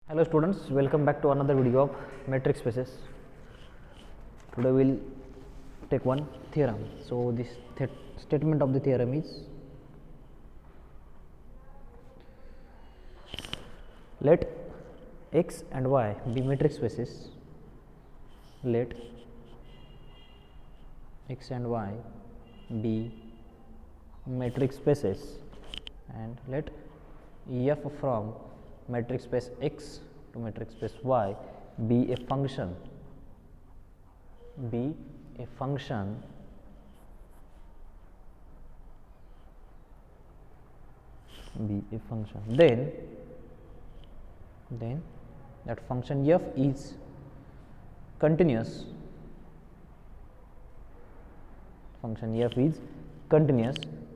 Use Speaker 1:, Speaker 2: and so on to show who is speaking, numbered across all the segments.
Speaker 1: Hello students, welcome back to another video of metric spaces. Today we will take one theorem. So this statement of the theorem is, let x and y be metric spaces. Let x and y be metric spaces, and let f from metric space x to metric space y be a function, be a function then that function f is continuous,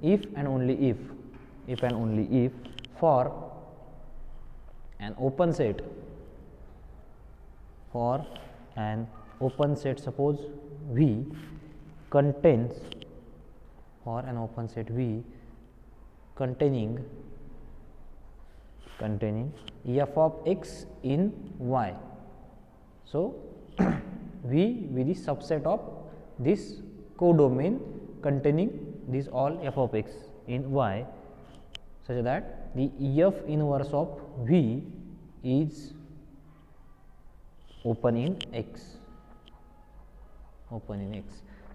Speaker 1: if and only if for an open set, suppose V contains, for an open set V containing f of x in y. So V with the subset of this codomain containing this all f of x in y, such that the f inverse of V is open in x.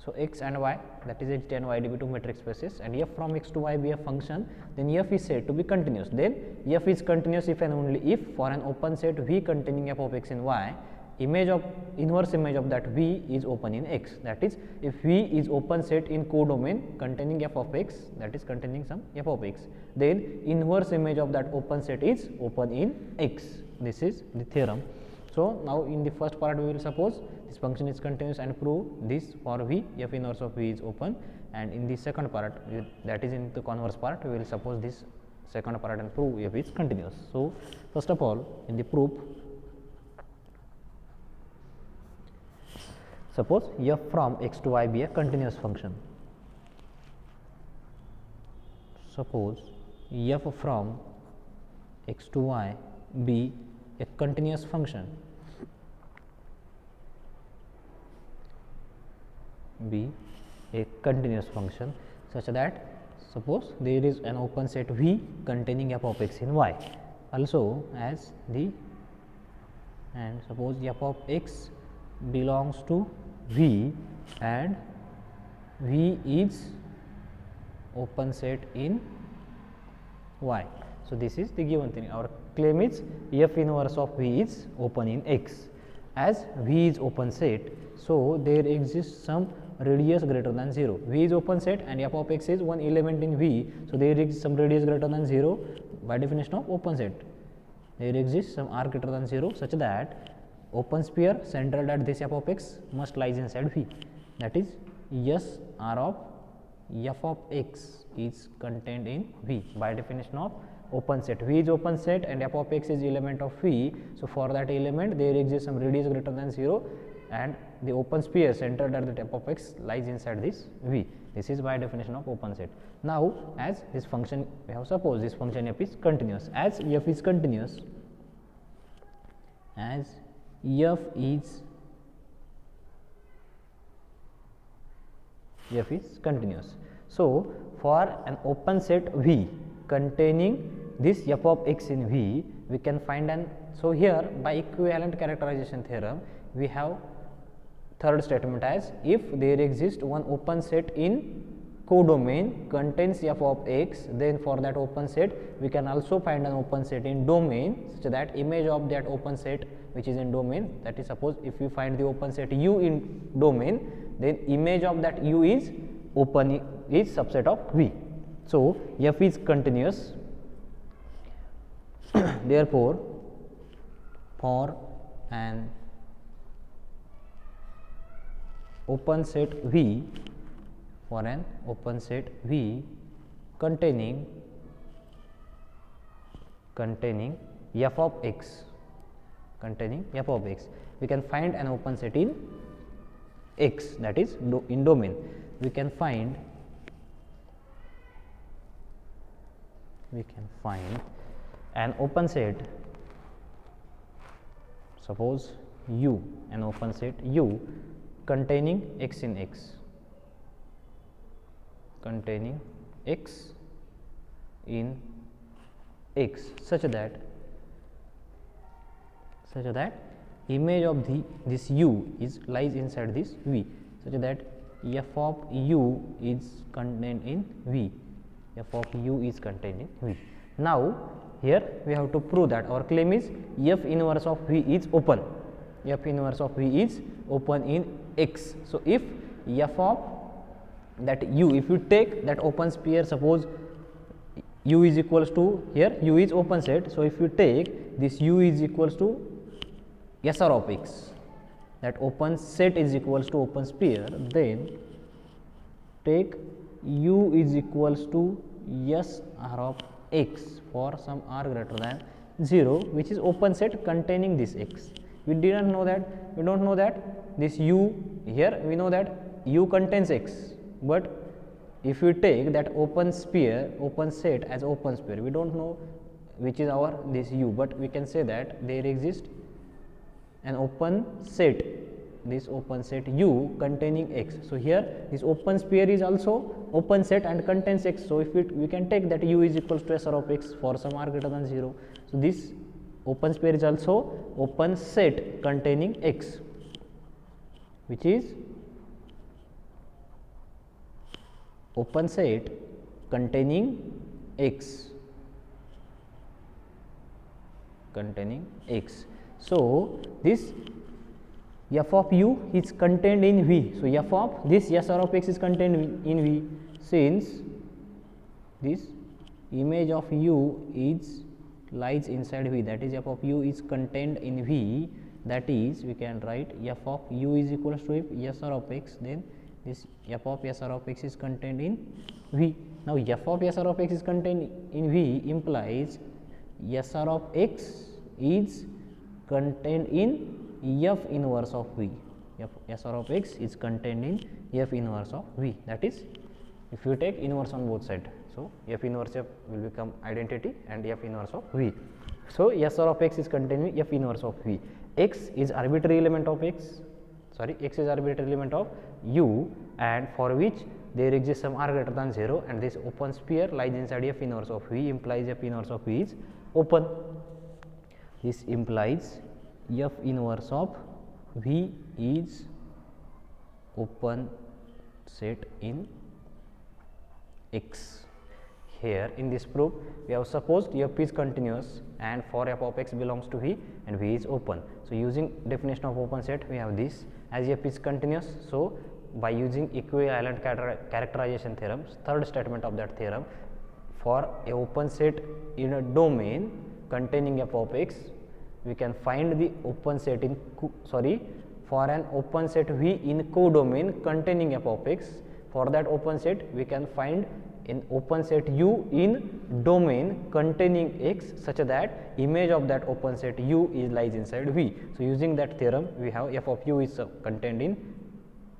Speaker 1: So x and y, that is x and y be two metric spaces, and f from x to y be a function, then f is said to be continuous. Then f is continuous if and only if for an open set V containing f of x in y, inverse image of that V is open in x. That is, if V is open set in codomain containing f of x, that is containing some f of x, then inverse image of that open set is open in x. This is the theorem. So now in the first part we will suppose this function is continuous and prove this for V, f inverse of V is open, and in the second part, that is in the converse part, we will suppose this second part and prove f is continuous. So first of all, in the proof, suppose f from x to y be a continuous function. Suppose f from x to y be a continuous function, such that suppose there is an open set V containing f of x in y, also as the, and suppose f of x belongs to V and V is open set in y. So this is the given thing. Our claim is f inverse of V is open in x. As V is open set, so there exists some radius greater than 0. V is open set and f of x is one element in V. So there exists some radius greater than 0 by definition of open set. There exists some r greater than 0 such that open sphere centered at this f of x must lies inside V. That is, yes, r of f of x is contained in V by definition of open set. V is open set and f of x is element of V. So for that element there exists some radius greater than 0 and the open sphere centered at the f of x lies inside this V. This is by definition of open set. Now as this function, we have supposed this function f is continuous. As f is continuous, so for an open set V containing this f of x in V, we can find an, so here by equivalent characterization theorem we have third statement as, if there exists one open set in codomain contains f of x, then for that open set we can also find an open set in domain, such that image of that open set which is in domain, that is, suppose if we find the open set U in domain, then image of that U is open, is subset of V. So f is continuous. Therefore for an open set V, containing f of x, we can find an open set in x, that is in domain. We can find an open set suppose U, an open set U containing x in x, containing x in x, such that image of this U is lies inside this V, such that f of U is contained in V, f of U is contained in V. Now here we have to prove that our claim is f inverse of V is open, f inverse of V is open in x. So if f of that U, if you take that open sphere, suppose U is equals to, here U is open set, so if you take this U is equals to SR of x, that open set is equals to open sphere, then take U is equals to SR of x for some r greater than 0, which is open set containing this x. We didn't know that, we don't know that this U, here we know that U contains x, but if you take that open sphere, open set as open sphere, we don't know which is our this U, but we can say that there exists an open set, this open set U containing x. So here this open sphere is also open set and contains x. So if we can take that U is equals to SR of x for some r greater than 0. So this open sphere is also open set containing x, which is open set containing x, containing x. So this f of U is contained in V. So f of this SR of x is contained in V, since this image of U is lies inside V, that is f of U is contained in V, that is we can write f of U is equals to if SR of x, then this f of SR of x is contained in V. Now f of SR of x is contained in V implies SR of x is contained in f inverse of V, SR of x is contained in f inverse of V, that is if you take inverse on both sides. So f inverse f will become identity and f inverse of V. So SR of x is contained in f inverse of V. X is arbitrary element of x, sorry, x is arbitrary element of U, and for which there exists some r greater than 0, and this open sphere lies inside f inverse of V, implies f inverse of V is open. This implies f inverse of V is open set in x. Here in this proof we have supposed f is continuous and for f of x belongs to V and V is open. So using definition of open set we have this, as f is continuous. So by using equivalent characterization theorem, third statement of that theorem, for a open set in a domain containing f of x, we can find the open set in for an open set V in codomain containing f of x. For that open set we can find an open set U in domain containing x, such that image of that open set U is lies inside V. So using that theorem we have f of U is contained in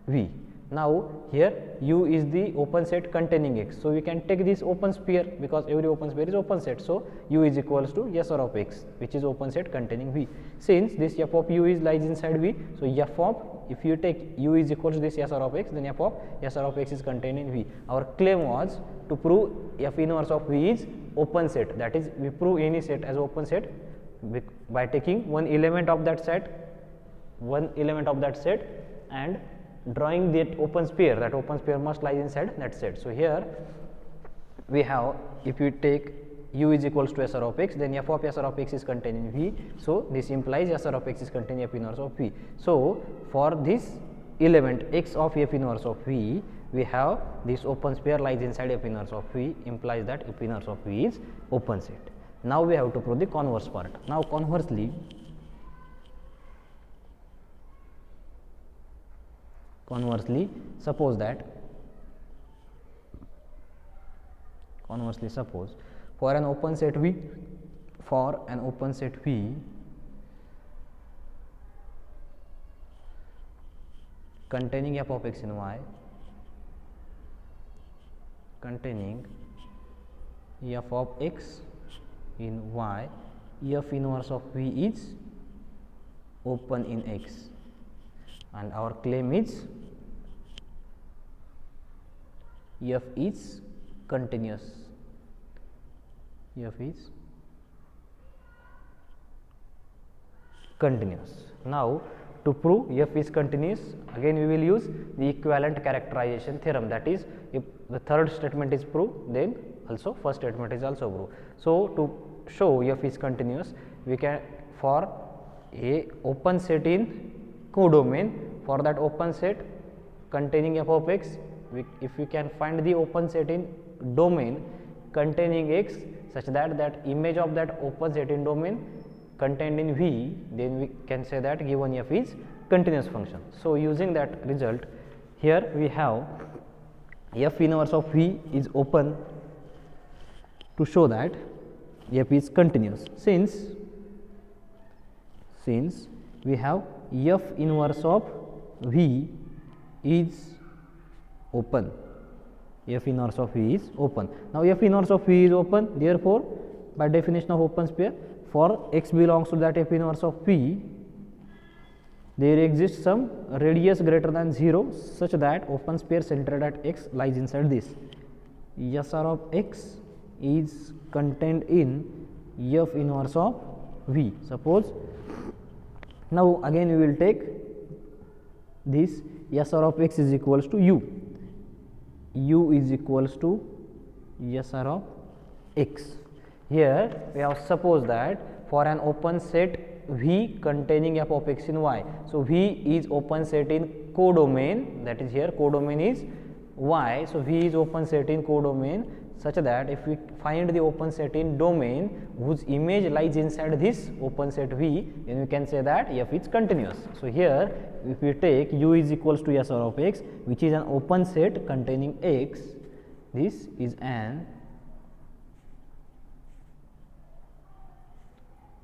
Speaker 1: V. Now here U is the open set containing x. So we can take this open sphere, because every open sphere is open set. So U is equals to SR of x, which is open set containing V. Since this f of U is lies inside V, so f of, if you take U is equals to this SR of x, then f of SR of x is contained in V. Our claim was to prove f inverse of V is open set, that is we prove any set as open set by taking one element of that set, and drawing that open sphere. That open sphere must lie inside that set. So here we have, if you take U is equals to SR of x, then f of SR of x is contained in V. So this implies SR of x is contained in f inverse of V. So for this element x of f inverse of V, we have this open sphere lies inside f inverse of V, implies that f inverse of V is open set. Now we have to prove the converse part. Now conversely suppose for an open set V, containing f of x in y, containing f of x in y, f inverse of V is open in X, and our claim is f is continuous. F is continuous. Now, to prove f is continuous, again we will use the equivalent characterization theorem. That is, if the third statement is proved, then also first statement is also proved. So, to show f is continuous, we can, for a open set in codomain, for that open set containing f of x, if we can find the open set in domain containing x such that that image of that open set in domain contained in V, then we can say that given f is continuous function. So, using that result, here we have f inverse of V is open to show that f is continuous. Since we have f inverse of V is open, f inverse of V is open. Now, f inverse of V is open, therefore, by definition of open sphere, for x belongs to that f inverse of P, there exists some radius greater than 0 such that open sphere centered at x lies inside this. SR of x is contained in f inverse of V. Suppose, now again we will take this SR of x is equals to u is equals to SR of x. Here we have supposed that for an open set V containing f of x in y. So, V is open set in codomain, that is here codomain is y. So, V is open set in codomain such that if we find the open set in domain whose image lies inside this open set V, then we can say that f is continuous. So, here if we take u is equals to SR of x, which is an open set containing x, this is an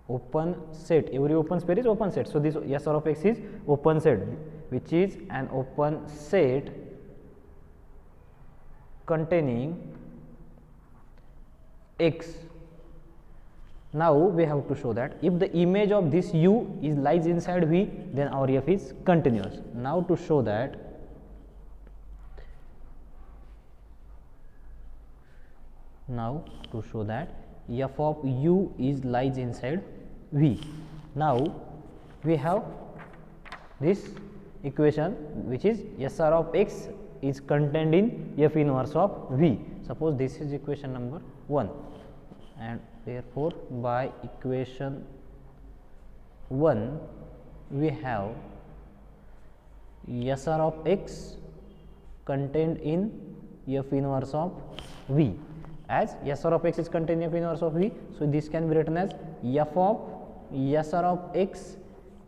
Speaker 1: open set. Every open sphere is open set. So, this SR of x is open set, which is an open set containing x. Now, we have to show that if the image of this u is lies inside V, then our f is continuous. Now, to show that f of u is lies inside V. Now, we have this equation which is SR of x is contained in f inverse of V. Suppose this is equation number 1, and therefore, by equation 1 we have SR of x contained in f inverse of V. As SR of x is contained in f inverse of V, so this can be written as f of SR of x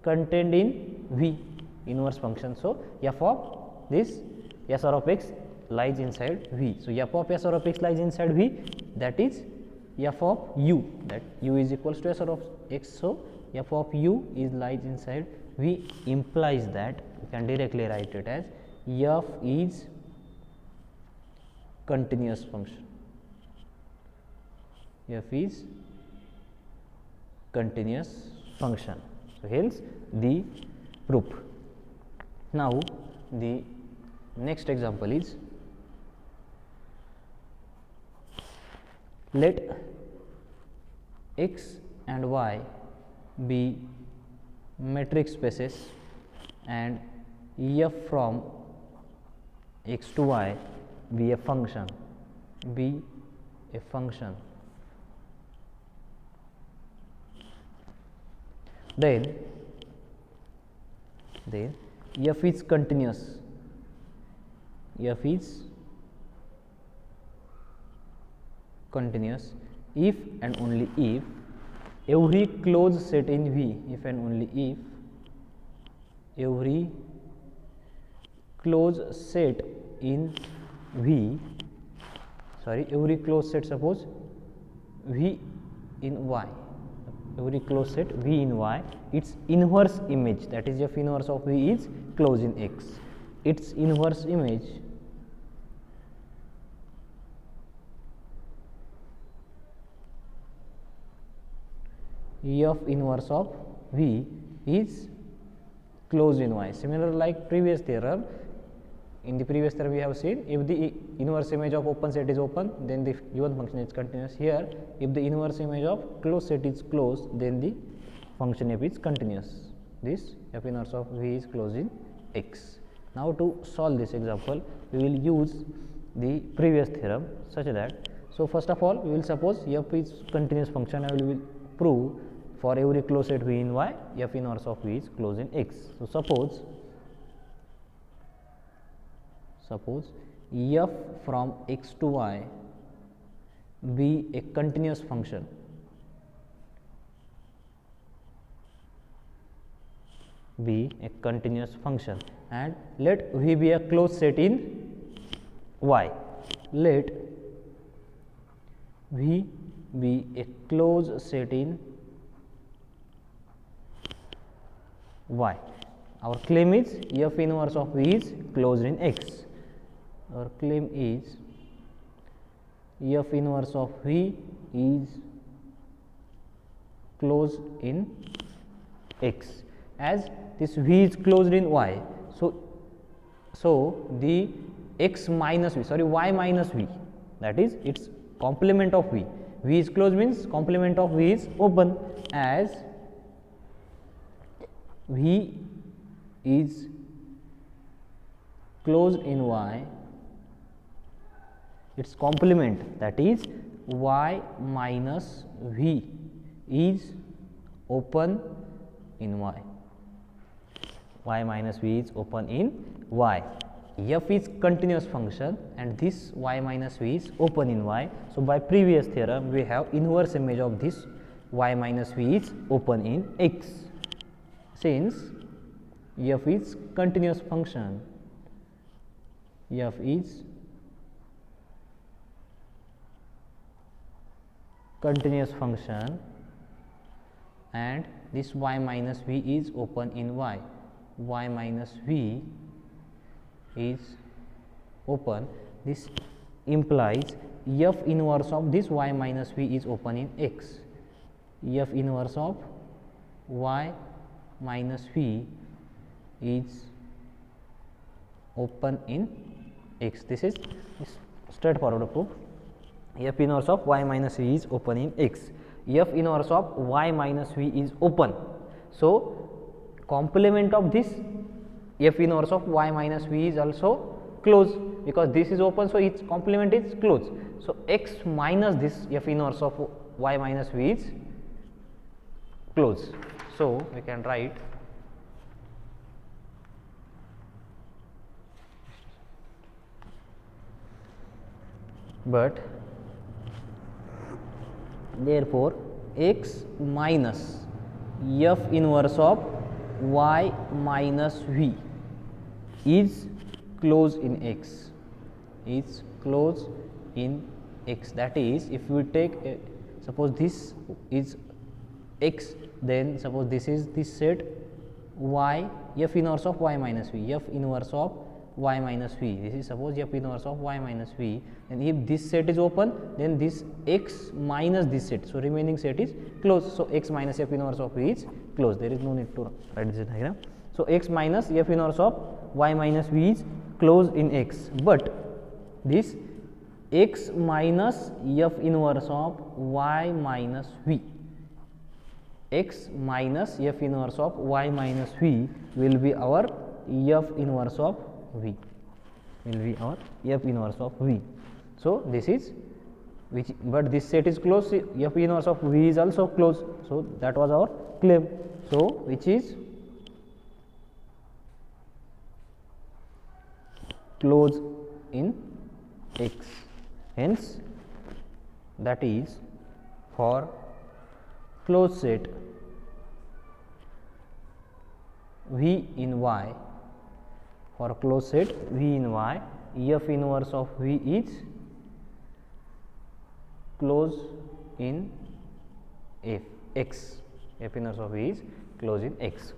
Speaker 1: contained in V inverse function. So, f of this SR of x lies inside V. So, f of SR of x lies inside V, that is f of u, that u is equals to SR of x. So, f of u is lies inside V implies that we can directly write it as f is continuous function. F is continuous function. So, hence the proof. Now, the next example is, let x and y be metric spaces and f from x to y be a function, then f is continuous. F is continuous if and only if every closed set in V, if and only if every closed set in V, every closed set, suppose V in Y, every closed set V in Y, its inverse image, that is f inverse of V is closed in X, its inverse image f inverse of V is closed in y. Similar like previous theorem, in the previous theorem we have seen if the inverse image of open set is open, then the given function is continuous. Here if the inverse image of closed set is closed, then the function f is continuous. This f inverse of v is closed in x. Now to solve this example, we will use the previous theorem such that, so first of all we will suppose f is continuous function and we will prove for every closed set v in y, f inverse of v is closed in x. So suppose f from x to y be a continuous function, and let v be a closed set in y. Let v be a closed set in y. Our claim is f inverse of v is closed in x. Our claim is f inverse of v is closed in x. As this v is closed in y, so the x minus v, sorry, y minus v, that is its complement of v. V is closed means complement of v is open. As v is closed in y, its complement, that is y minus v, is open in y. Y minus v is open in y. F is continuous function and this y minus v is open in y. So by previous theorem we have inverse image of this y minus v is open in x. Since f is continuous function, f is continuous function and this y minus v is open in y. Y minus v is open. This implies f inverse of this y minus v is open in x. F inverse of y minus v is open in x. This is straightforward proof. F inverse of y minus v is open in x. F inverse of y minus v is open. So complement of this f inverse of y minus v is also closed, because this is open, so its complement is closed. So x minus this f inverse of y minus v is closed. So we can write but therefore x minus f inverse of y minus v is closed in x, is closed in x. That is, if we take suppose this is x, then suppose this is this set y, f inverse of y minus v, f inverse of y minus v, this is suppose f inverse of y minus v, and if this set is open, then this x minus this set, so remaining set is closed. So x minus f inverse of v is closed. There is no need to write this diagram. So x minus f inverse of y minus v is closed in x, but this x minus f inverse of y minus v, x minus f inverse of y minus v will be our f inverse of v, will be our f inverse of v. So this is which, but this set is closed, f inverse of v is also closed. So that was our claim. So which is closed in x. Hence that is for closed set v in y, for closed set v in y, f inverse of v is closed in x, f inverse of v is closed in x.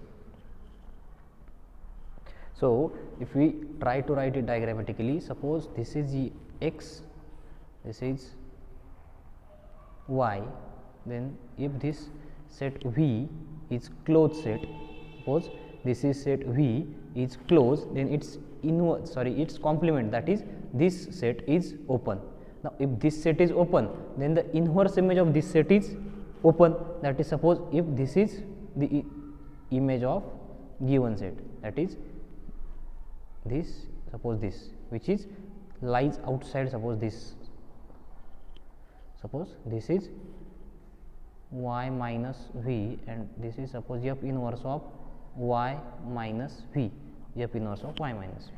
Speaker 1: So if we try to write it diagrammatically, suppose this is the x, this is y, then if this set v is closed set, suppose this is set V is closed, then its its complement, that is this set is open. Now if this set is open, then the inverse image of this set is open, that is suppose if this is the image of given set, that is this, suppose this which is lies outside, suppose this is y minus v, and this is suppose f inverse of y minus v, f inverse of y minus v.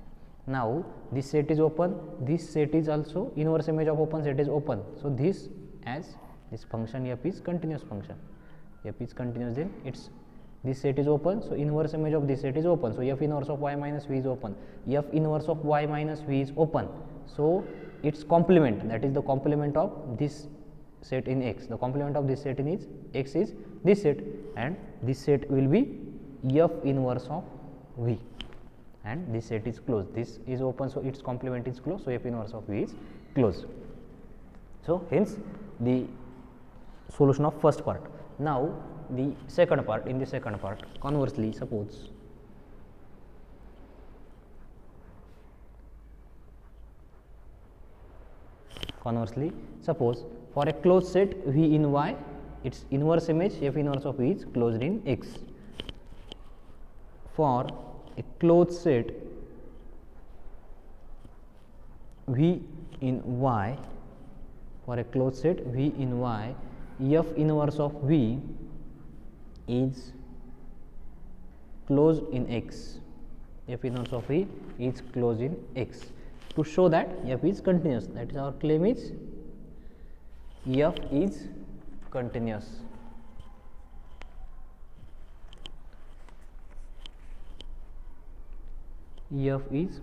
Speaker 1: Now this set is open, this set is also inverse image of open set is open. So this, as this function f is continuous function, f is continuous, then it's this set is open, so inverse image of this set is open. So f inverse of y minus v is open, f inverse of y minus v is open. So its complement, that is the complement of this set in X, the complement of this set in X is this set, and this set will be f inverse of v, and this set is closed, this is open, so its complement is closed, so f inverse of v is closed. So hence the solution of first part. Now the second part, in the second part, conversely suppose for a closed set V in Y, its inverse image f inverse of V is closed in X. For a closed set V in Y, for a closed set V in Y, f inverse of V is closed in X, f inverse of V is closed in X. To show that f is continuous, that is our claim is f is continuous. F is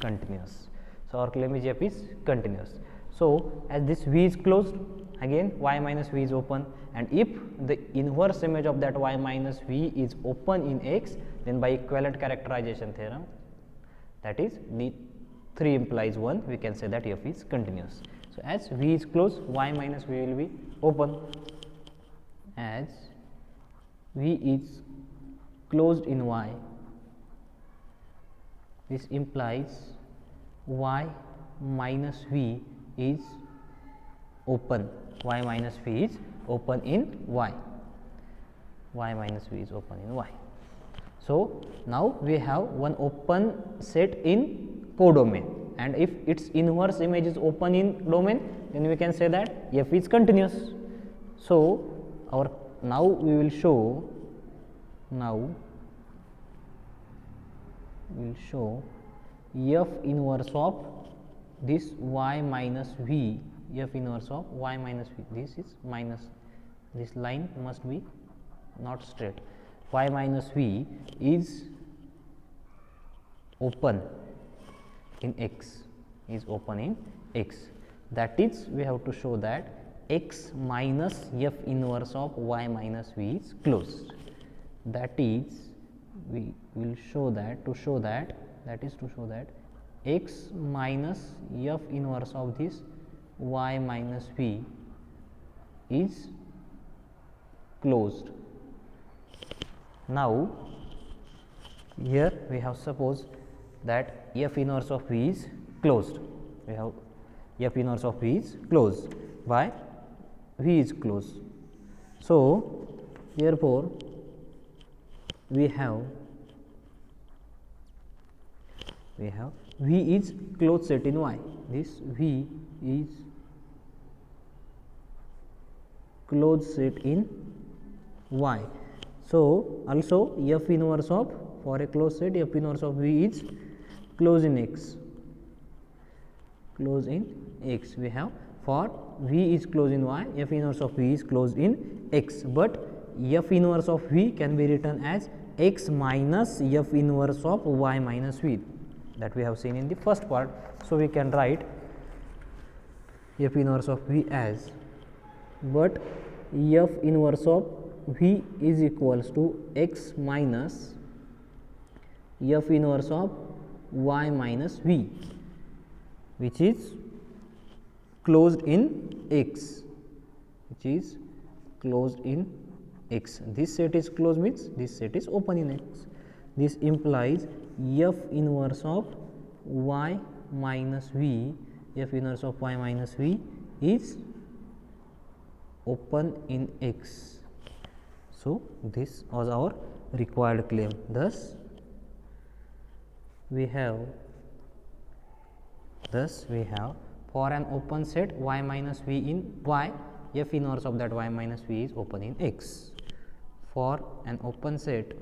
Speaker 1: continuous. So our claim is f is continuous. So as this V is closed, again y minus v is open, and if the inverse image of that y minus v is open in X, then by equivalent characterization theorem, that is the 3 implies 1, we can say that f is continuous. So as v is closed, y minus v will be open. As v is closed in Y, this implies y minus v is open, y minus v is open in Y, y minus v is open in Y. So now we have one open set in codomain, and if its inverse image is open in domain, then we can say that f is continuous. So our now we will show f inverse of this y minus v, f inverse of y minus v, this is minus, this line must be not straight, y minus v is open in X, is open in X. That is, we have to show that X minus f inverse of y minus v is closed. That is, we will show that, to show that X minus f inverse of this y minus v is closed. Now here we have supposed that f inverse of v is closed, we have f inverse of v is closed by v is closed. So therefore we have v is closed set in Y, this v is closed set in Y. So also f inverse of, for a closed set, f inverse of v is closed in X, closed in X. We have for v is closed in Y, f inverse of v is closed in X, but f inverse of v can be written as X minus f inverse of y minus v, that we have seen in the first part. So we can write f inverse of v as, but f inverse of v is equals to X minus f inverse of y minus v, which is closed in X, which is closed in X. This set is closed means this set is open in X. This implies F inverse of y minus v, F inverse of y minus v is open in X. So, this was our required claim. Thus, we have for an open set y minus v in y, F inverse of that y minus v is open in X. For an open set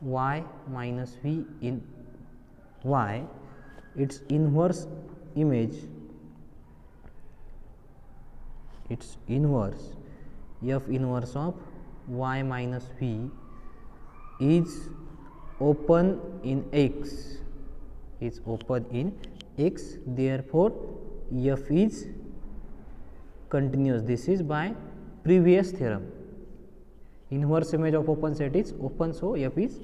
Speaker 1: y minus v in y, its inverse image, its inverse F inverse of y minus v is open in X, is open in X. Therefore, F is continuous. This is by previous theorem. Inverse image of open set is open, so F is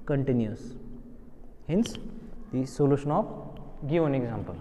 Speaker 1: continuous. Hence, the solution of given example.